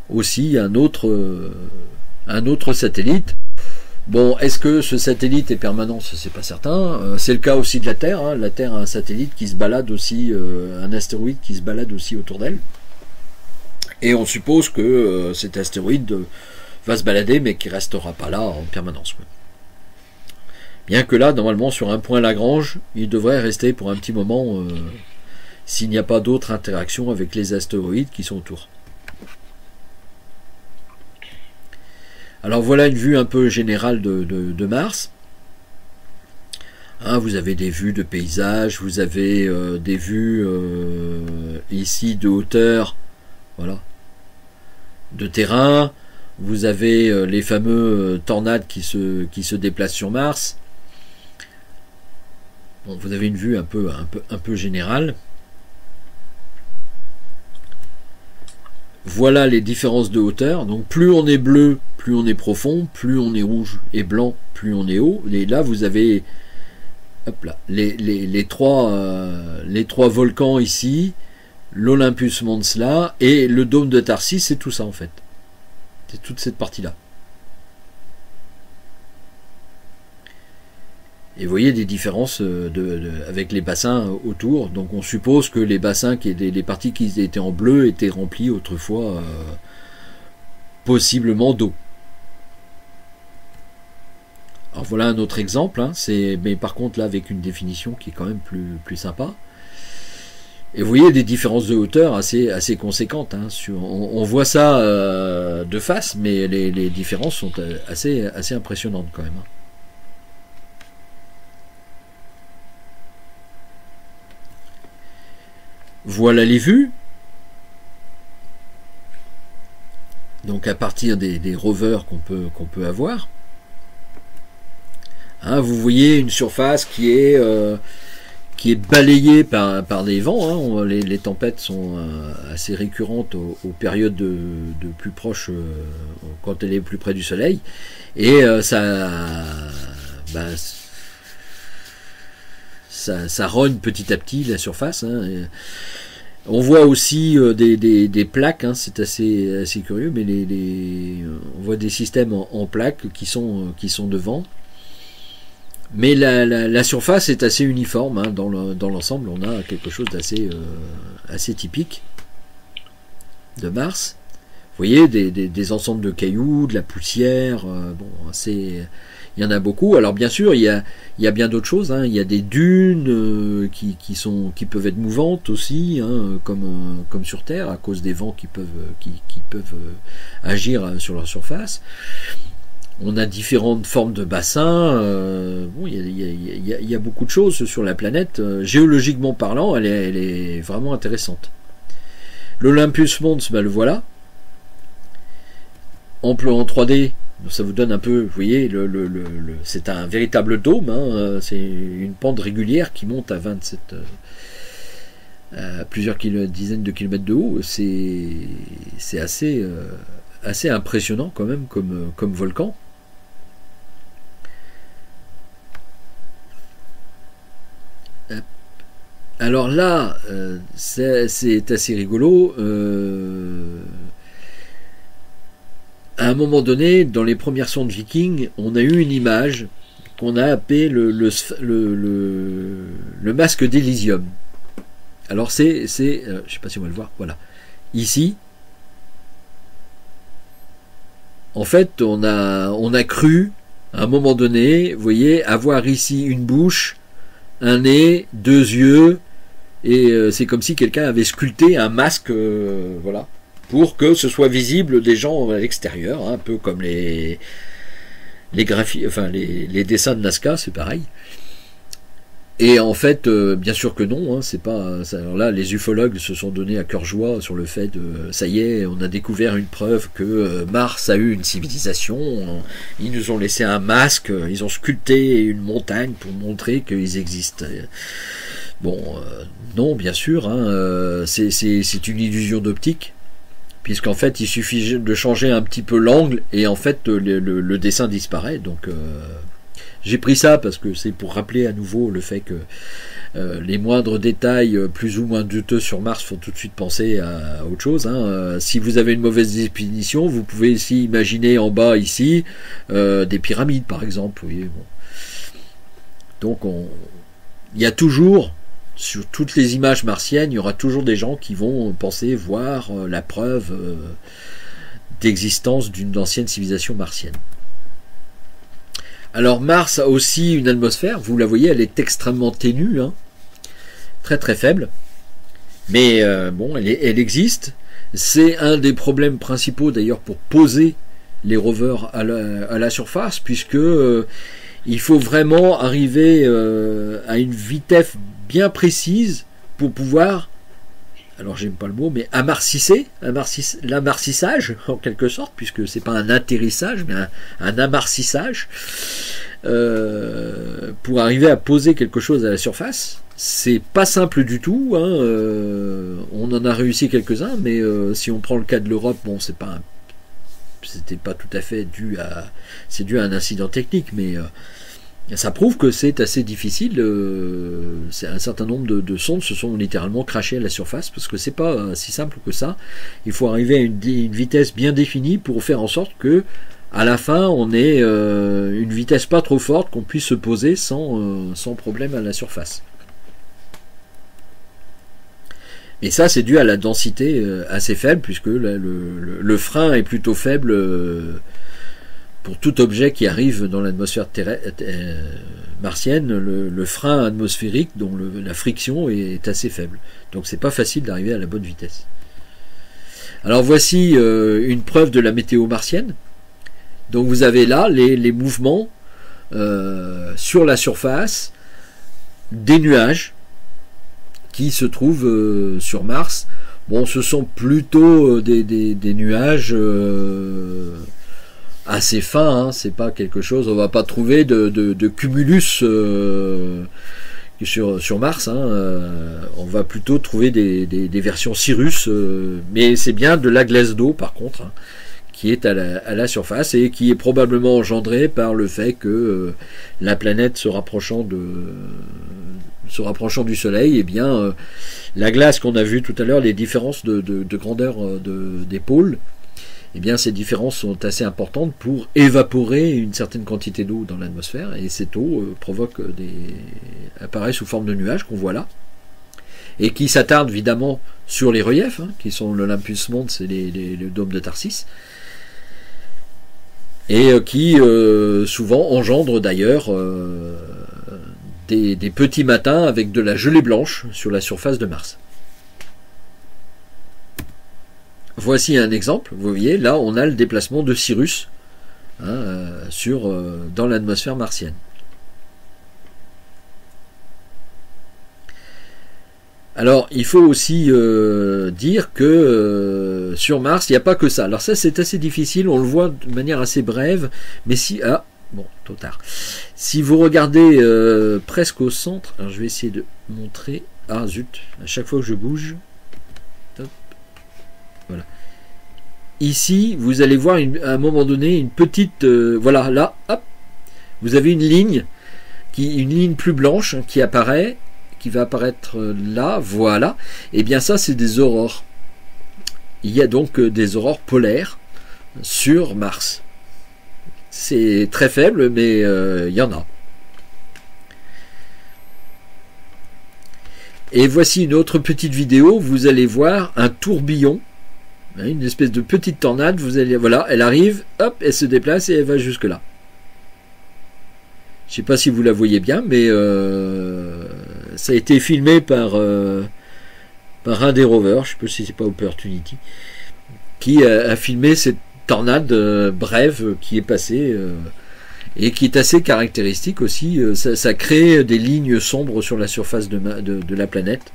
A: aussi un autre satellite. Bon, est-ce que ce satellite est permanent? C'est pas certain. C'est le cas aussi de la Terre. Hein. La Terre a un satellite qui se balade aussi, un astéroïde qui se balade aussi autour d'elle. Et on suppose que cet astéroïde va se balader, mais qui restera pas là en permanence. Quoi. Bien que là, normalement, sur un point Lagrange, il devrait rester pour un petit moment s'il n'y a pas d'autres interactions avec les astéroïdes qui sont autour. Alors voilà une vue un peu générale de Mars. Hein, vous avez des vues de paysages, vous avez des vues ici de hauteur, voilà, de terrain. Vous avez les fameux tornades qui se déplacent sur Mars. Bon, vous avez une vue un peu générale. Voilà les différences de hauteur. Donc plus on est bleu, plus on est profond, plus on est rouge et blanc, plus on est haut. Et là vous avez hop là, les trois volcans ici, l'Olympus Mons là, et le dôme de Tharsis, c'est tout ça en fait. C'est toute cette partie-là. Et vous voyez des différences avec les bassins autour. Donc on suppose que les bassins, les parties qui étaient en bleu, étaient remplies autrefois possiblement d'eau. Alors voilà un autre exemple, hein, mais par contre là avec une définition qui est quand même plus sympa. Et vous voyez des différences de hauteur assez conséquentes. Hein, on voit ça de face, mais les différences sont assez impressionnantes quand même. Hein. Voilà les vues. Donc à partir des rovers qu'on peut avoir. Hein, vous voyez une surface qui est balayée par des vents. Hein. Les tempêtes sont assez récurrentes aux périodes de plus proches, quand elle est plus près du soleil. Et ça rogne petit à petit la surface. Hein. On voit aussi des plaques, hein, c'est assez curieux, mais on voit des systèmes en plaques qui sont devant. Mais la surface est assez uniforme, hein, dans l'ensemble. On a quelque chose assez typique de Mars. Vous voyez des ensembles de cailloux, de la poussière. Il y en a beaucoup. Alors bien sûr, il y a bien d'autres choses. Hein. Il y a des dunes qui peuvent être mouvantes aussi, hein, comme sur Terre, à cause des vents qui peuvent agir sur leur surface. On a différentes formes de bassins. Il y a beaucoup de choses sur la planète. Géologiquement parlant, elle est vraiment intéressante. L'Olympus Mons, le voilà. En 3D, ça vous donne un peu, vous voyez, c'est un véritable dôme. Hein, c'est une pente régulière qui monte à plusieurs dizaines de kilomètres de haut. C'est assez impressionnant quand même comme volcan. Alors là, c'est assez rigolo. À un moment donné, dans les premières sondes Viking, on a eu une image qu'on a appelée le masque d'Elysium. Alors je sais pas si on va le voir, voilà. Ici, en fait, on a cru, à un moment donné, vous voyez, avoir ici une bouche, un nez, deux yeux, et c'est comme si quelqu'un avait sculpté un masque, voilà, pour que ce soit visible des gens à l'extérieur, hein, un peu comme les dessins de Nazca, c'est pareil. Et en fait, bien sûr que non, hein, c'est pas. Alors là, les ufologues se sont donnés à cœur joie sur le fait de, ça y est, on a découvert une preuve que Mars a eu une civilisation. Ils nous ont laissé un masque, ils ont sculpté une montagne pour montrer qu'ils existent. Bon, non, bien sûr, hein, c'est une illusion d'optique, puisqu'en fait, il suffit de changer un petit peu l'angle et en fait, le dessin disparaît. Donc j'ai pris ça parce que c'est pour rappeler à nouveau le fait que les moindres détails plus ou moins douteux sur Mars font tout de suite penser à autre chose. Hein. Si vous avez une mauvaise définition, vous pouvez aussi imaginer en bas ici des pyramides par exemple. Vous voyez, bon. Donc il y a toujours, sur toutes les images martiennes, il y aura toujours des gens qui vont penser voir la preuve d'existence d'une ancienne civilisation martienne. Alors Mars a aussi une atmosphère, vous la voyez, elle est extrêmement ténue, hein, très très faible, mais bon, elle existe. C'est un des problèmes principaux d'ailleurs pour poser les rovers à la surface, puisque il faut vraiment arriver à une vitesse bien précise pour pouvoir alors j'aime pas le mot, mais l'amarcissage, en quelque sorte, puisque c'est pas un atterrissage, mais un amarcissage, pour arriver à poser quelque chose à la surface. C'est pas simple du tout, hein, on en a réussi quelques-uns, mais si on prend le cas de l'Europe, bon, c'était pas tout à fait c'est dû à un incident technique, mais ça prouve que c'est assez difficile. C'est un certain nombre de sondes se sont littéralement crachées à la surface, parce que c'est pas si simple que ça. Il faut arriver à une vitesse bien définie pour faire en sorte que à la fin on ait une vitesse pas trop forte, qu'on puisse se poser sans problème à la surface. Et ça, c'est dû à la densité assez faible, puisque le frein est plutôt faible pour tout objet qui arrive dans l'atmosphère martienne. Le frein atmosphérique, dont la friction est assez faible. Donc c'est pas facile d'arriver à la bonne vitesse. Alors voici une preuve de la météo martienne. Donc vous avez là les mouvements sur la surface des nuages qui se trouvent sur Mars. Bon, ce sont plutôt des nuages assez fins, hein. C'est pas quelque chose, on va pas trouver de cumulus sur Mars, hein. On va plutôt trouver des versions Cirrus, mais c'est bien de la glace d'eau par contre, hein, qui est à la surface et qui est probablement engendrée par le fait que la planète se rapprochant du Soleil, et bien la glace qu'on a vue tout à l'heure, les différences de grandeur des pôles, et bien ces différences sont assez importantes pour évaporer une certaine quantité d'eau dans l'atmosphère, et cette eau apparaît sous forme de nuages qu'on voit là, et qui s'attardent évidemment sur les reliefs, hein, qui sont l'Olympus Mons et le dôme de Tharsis, et qui souvent engendrent d'ailleurs des petits matins avec de la gelée blanche sur la surface de Mars. Voici un exemple, vous voyez, là on a le déplacement de Cirrus, hein, dans l'atmosphère martienne. Alors il faut aussi dire que sur Mars il n'y a pas que ça. Alors ça c'est assez difficile, on le voit de manière assez brève, mais bon, trop tard. Si vous regardez presque au centre, alors je vais essayer de montrer. Ah zut, à chaque fois que je bouge. Hop, voilà. Ici, vous allez voir à un moment donné une petite. Voilà, là, hop. Vous avez une ligne plus blanche qui apparaît, qui va apparaître là, voilà. Et bien ça, c'est des aurores. Il y a donc des aurores polaires sur Mars. C'est très faible, mais il y en a. Et voici une autre petite vidéo. Vous allez voir un tourbillon, une espèce de petite tornade. Voilà, elle arrive, hop, elle se déplace et elle va jusque là. Je ne sais pas si vous la voyez bien, mais ça a été filmé par un des rovers. Je ne sais pas si c'est pas Opportunity, qui a filmé cette tornade brève qui est passée et qui est assez caractéristique aussi. Ça crée des lignes sombres sur la surface de la planète.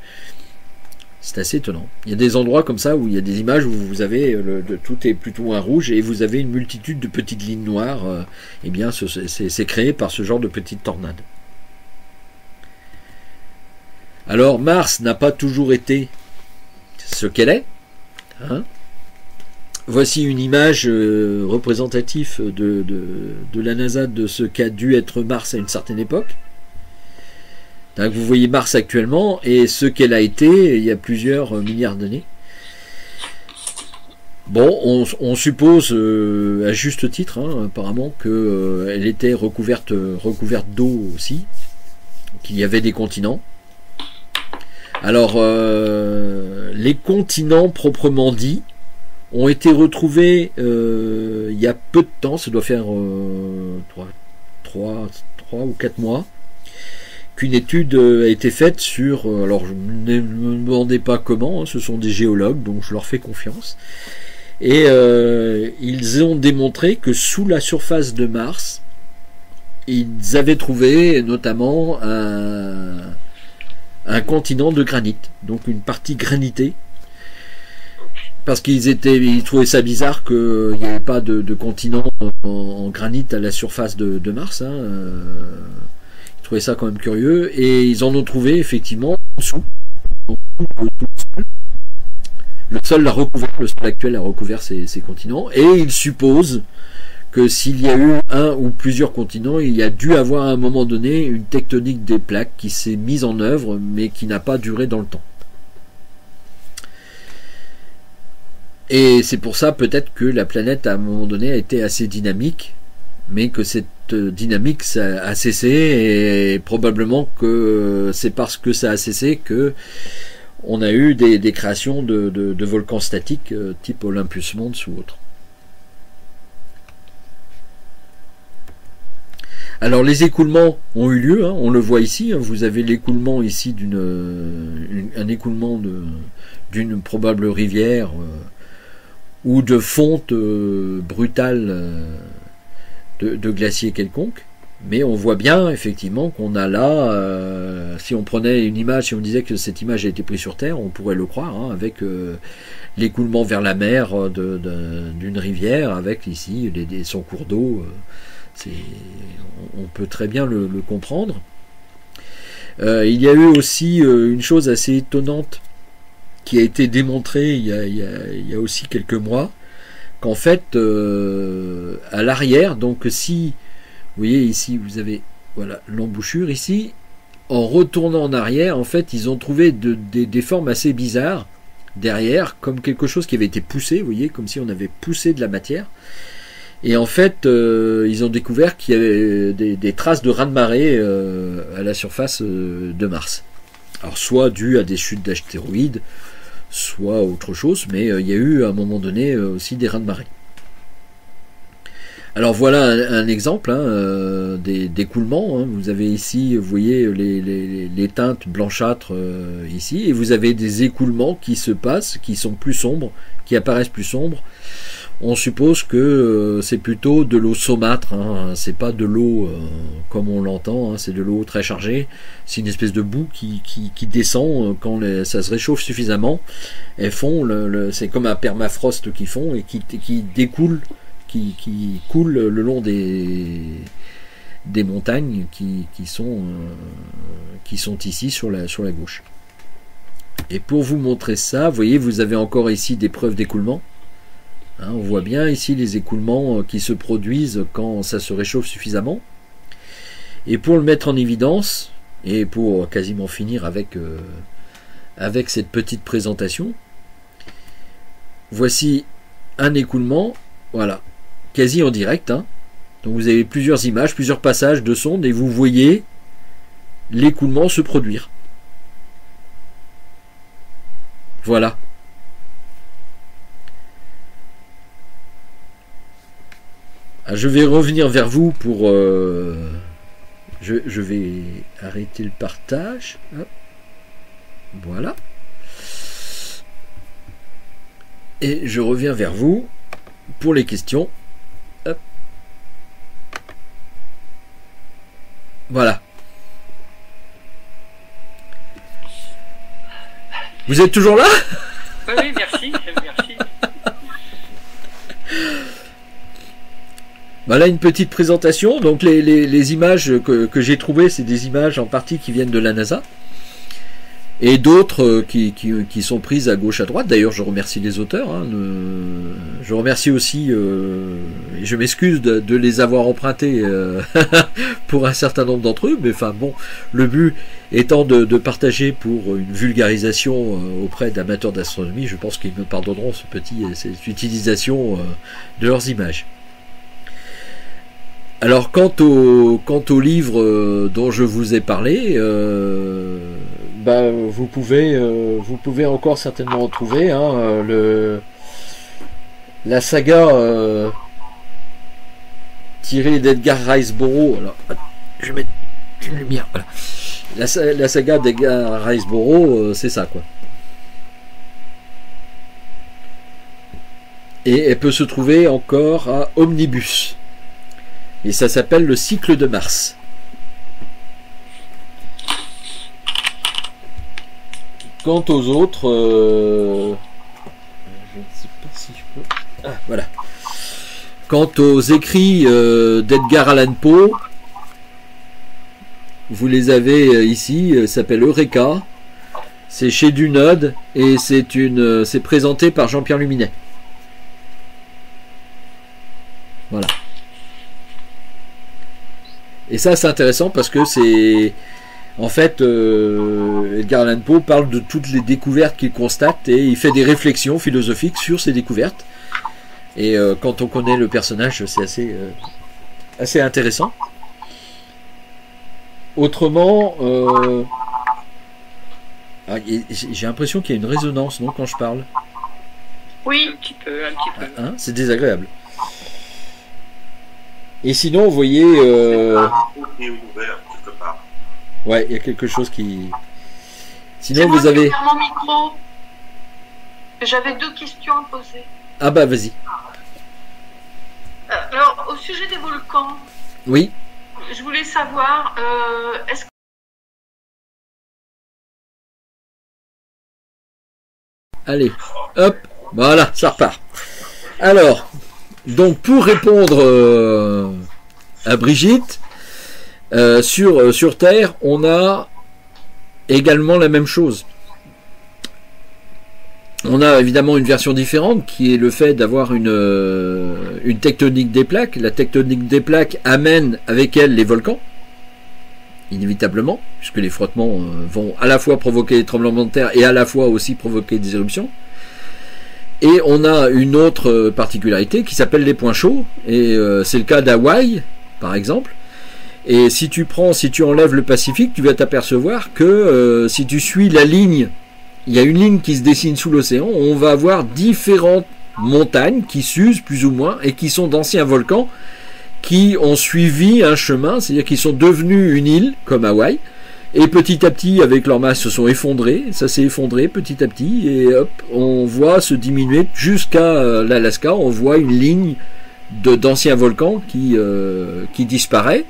A: C'est assez étonnant. Il y a des endroits comme ça où il y a des images où vous avez tout est plutôt un rouge et vous avez une multitude de petites lignes noires. Et bien c'est créé par ce genre de petites tornades. Alors Mars n'a pas toujours été ce qu'elle est, hein. Voici une image représentative de la NASA de ce qu'a dû être Mars à une certaine époque. Donc vous voyez Mars actuellement et ce qu'elle a été il y a plusieurs milliards d'années. Bon, on suppose à juste titre, hein, apparemment, qu'elle était recouverte d'eau aussi, qu'il y avait des continents. Alors, les continents proprement dits ont été retrouvés il y a peu de temps, ça doit faire 3 ou 4 mois, qu'une étude a été faite sur, alors je ne me demandez pas comment, hein, ce sont des géologues, donc je leur fais confiance, et ils ont démontré que sous la surface de Mars, ils avaient trouvé notamment un continent de granit, donc une partie granitée parce ils trouvaient ça bizarre qu'il n'y avait pas de continent en granit à la surface de Mars. Hein. Ils trouvaient ça quand même curieux, et ils en ont trouvé effectivement en dessous. Le sol actuel a recouvert ces continents, et ils supposent que s'il y a eu un ou plusieurs continents, il y a dû avoir à un moment donné une tectonique des plaques qui s'est mise en œuvre, mais qui n'a pas duré dans le temps. Et c'est pour ça peut-être que la planète à un moment donné a été assez dynamique, mais que cette dynamique a cessé, et probablement que c'est parce que ça a cessé que on a eu des créations de volcans statiques type Olympus Mons ou autre. Alors les écoulements ont eu lieu, hein, on le voit ici, hein, vous avez l'écoulement ici un écoulement d'une probable rivière ou de fonte brutale de glacier quelconque, mais on voit bien effectivement qu'on a là, si on prenait une image, si on disait que cette image a été prise sur Terre, on pourrait le croire, hein, avec l'écoulement vers la mer d'une rivière, avec ici son cours d'eau. On peut très bien le comprendre. Il y a eu aussi une chose assez étonnante qui a été démontrée il y a aussi quelques mois, qu'en fait à l'arrière, donc si vous voyez ici, vous avez voilà l'embouchure ici, en retournant en arrière, en fait ils ont trouvé des formes assez bizarres derrière, comme quelque chose qui avait été poussé, vous voyez, comme si on avait poussé de la matière. Et en fait, ils ont découvert qu'il y avait des traces de raz-de-marée à la surface de Mars. Alors, soit dû à des chutes d'astéroïdes, soit autre chose, mais il y a eu à un moment donné aussi des raz-de-marée. Alors voilà un exemple d'écoulement. Hein. Vous avez ici, vous voyez les teintes blanchâtres ici, et vous avez des écoulements qui se passent, qui sont plus sombres, qui apparaissent plus sombres. On suppose que c'est plutôt de l'eau saumâtre, hein, c'est pas de l'eau comme on l'entend, hein, c'est de l'eau très chargée, c'est une espèce de boue qui descend quand ça se réchauffe suffisamment, elles font, c'est comme un permafrost qu'ils font, et qui découle, qui coule le long des montagnes qui sont ici sur la gauche. Et pour vous montrer ça, vous voyez, vous avez encore ici des preuves d'écoulement. Hein, on voit bien ici les écoulements qui se produisent quand ça se réchauffe suffisamment. Et pour le mettre en évidence, et pour quasiment finir avec cette petite présentation, voici un écoulement, voilà, quasi en direct. Hein. Donc vous avez plusieurs images, plusieurs passages de sonde, et vous voyez l'écoulement se produire. Voilà. Je vais revenir vers vous pour... je vais arrêter le partage. Hop. Voilà. Et je reviens vers vous pour les questions. Hop. Voilà. Vous êtes toujours là?
C: Oui, merci, merci.
A: Voilà une petite présentation. Donc les images que j'ai trouvées, c'est des images en partie qui viennent de la NASA, et d'autres qui sont prises à gauche à droite. D'ailleurs, je remercie les auteurs. Hein, je remercie aussi, et je m'excuse de les avoir empruntés pour un certain nombre d'entre eux, mais enfin bon, le but étant de partager pour une vulgarisation auprès d'amateurs d'astronomie. Je pense qu'ils me pardonneront cette utilisation de leurs images. Alors quant au livre dont je vous ai parlé, vous pouvez encore certainement en trouver, hein, la saga tirée d'Edgar Rice Burroughs. Alors, je vais mettre une lumière. Voilà. La saga d'Edgar Rice Burroughs, c'est ça quoi. Et elle peut se trouver encore à Omnibus. Et ça s'appelle le cycle de Mars. Quant aux autres, Je ne sais pas si je peux. Ah, voilà. Quant aux écrits d'Edgar Allan Poe, vous les avez ici, ça s'appelle Eureka. C'est chez Dunod et c'est présenté par Jean-Pierre Luminet. Voilà. Et ça, c'est intéressant parce que c'est... En fait, Edgar Allan Poe parle de toutes les découvertes qu'il constate et il fait des réflexions philosophiques sur ces découvertes. Et quand on connaît le personnage, c'est assez intéressant. Autrement, j'ai l'impression qu'il y a une résonance, non, quand je parle.
C: Oui, un petit peu.
A: Hein, c'est désagréable. Et sinon, vous voyez...
D: Et ouvert, quelque part.
A: Ouais, il y a quelque chose qui... Sinon,
B: C'est moi
A: vous avez...
B: qui ai ouvert mon micro. J'avais 2 questions à poser.
A: Ah bah, vas-y.
B: Alors, au sujet des volcans,
A: Oui.
B: je voulais savoir, est-ce que...
A: Allez, hop, voilà, ça repart. Alors, donc pour répondre à Brigitte, sur Terre, on a également la même chose. On a évidemment une version différente qui est le fait d'avoir une tectonique des plaques. La tectonique des plaques amène avec elle les volcans, inévitablement, puisque les frottements vont à la fois provoquer des tremblements de terre et à la fois aussi provoquer des éruptions. Et on a une autre particularité qui s'appelle les points chauds, et c'est le cas d'Hawaï, par exemple. Et si tu enlèves le Pacifique, tu vas t'apercevoir que si tu suis la ligne, il y a une ligne qui se dessine sous l'océan, on va avoir différentes montagnes qui s'usent plus ou moins et qui sont d'anciens volcans qui ont suivi un chemin, c'est-à-dire qu'ils sont devenus une île, comme Hawaï, et petit à petit, avec leur masse, se sont effondrés, ça s'est effondré petit à petit, et hop, on voit se diminuer jusqu'à l'Alaska, on voit une ligne d'anciens volcans qui disparaît.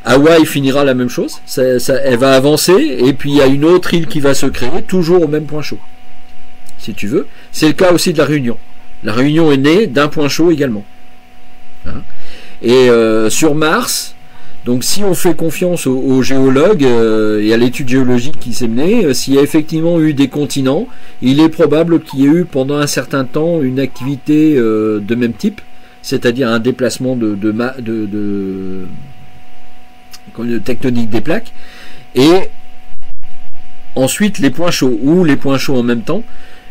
A: Hawaï finira la même chose, elle va avancer, et puis il y a une autre île qui va se créer, toujours au même point chaud, si tu veux. C'est le cas aussi de la Réunion. La Réunion est née d'un point chaud également. Hein. Et sur Mars, donc si on fait confiance aux géologues et à l'étude géologique qui s'est menée, s'il y a effectivement eu des continents, il est probable qu'il y ait eu pendant un certain temps une activité de même type, c'est-à-dire un déplacement de tectonique des plaques, et ensuite les points chauds, ou les points chauds en même temps,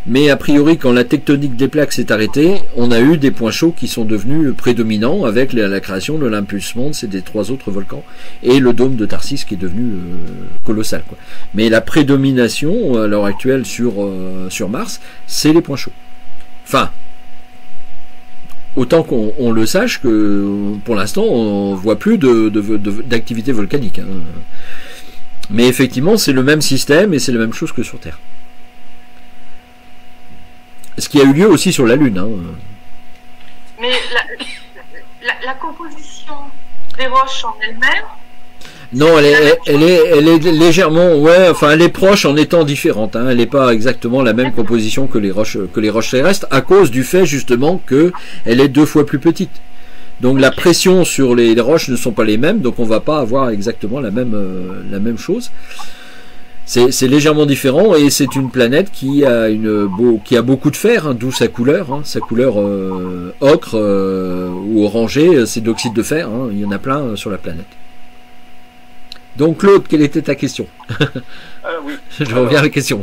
A: mais a priori quand la tectonique des plaques s'est arrêtée, on a eu des points chauds qui sont devenus prédominants avec la création de l'Olympus Mons et des 3 autres volcans, et le dôme de Tarsis qui est devenu colossal, quoi. Mais la prédomination à l'heure actuelle sur Mars, c'est les points chauds. Enfin, autant qu'on le sache que pour l'instant on voit plus d'activité volcanique. Hein. Mais effectivement c'est le même système et c'est la même chose que sur Terre. Ce qui a eu lieu aussi sur la Lune. Hein.
B: Mais la composition des roches en elle-même...
A: Non, elle est légèrement, ouais, enfin elle est proche en étant différente. Hein. Elle n'est pas exactement la même composition que les roches terrestres, à cause du fait justement que elle est 2 fois plus petite. Donc la pression sur les roches ne sont pas les mêmes, donc on va pas avoir exactement la même chose. C'est légèrement différent et c'est une planète qui a beaucoup de fer, hein, d'où sa couleur ocre ou orangé, c'est d'oxyde de fer. Hein, il y en a plein sur la planète. Donc Claude, quelle était ta question?
C: Oui.
A: Je reviens à la question.